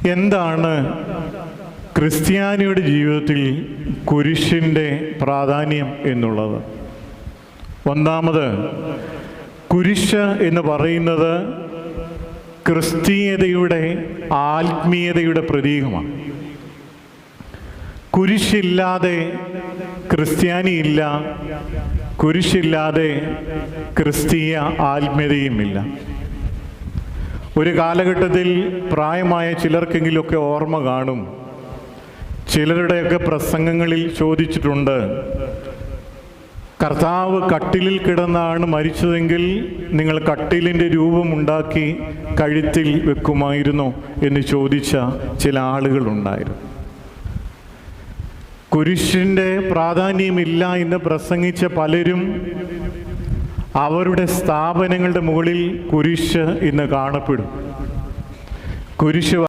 എന്താണ് ക്രിസ്ത്യാനിയുടെ ജീവിതത്തിൽ കുരിശിൻ്റെ പ്രാധാന്യം എന്നുള്ളത്? ഒന്നാമത്, കുരിശ് എന്ന് പറയുന്നത് ക്രിസ്തീയതയുടെ ആത്മീയതയുടെ പ്രതീകമാണ്. കുരിശില്ലാതെ ക്രിസ്ത്യാനിയില്ല, കുരിശില്ലാതെ ക്രിസ്തീയ ആത്മീയതയുമില്ല. ഒരു കാലഘട്ടത്തിൽ പ്രായമായ ചിലർക്കെങ്കിലുമൊക്കെ ഓർമ്മ കാണും, ചിലരുടെയൊക്കെ പ്രസംഗങ്ങളിൽ ചോദിച്ചിട്ടുണ്ട്, കർത്താവ് കട്ടിലിൽ കിടന്നാണ് മരിച്ചതെങ്കിൽ നിങ്ങൾ കട്ടിലിൻ്റെ രൂപമുണ്ടാക്കി കഴുത്തിൽ വെക്കുമായിരുന്നു എന്ന് ചോദിച്ച ചില ആളുകളുണ്ടായിരുന്നു. കുരിശിൻ്റെ പ്രാധാന്യമില്ല എന്ന് പ്രസംഗിച്ച പലരും അവരുടെ സ്ഥാപനങ്ങളുടെ മുകളിൽ കുരിശ് ഇന്ന് കാണപ്പെടും. കുരിശ്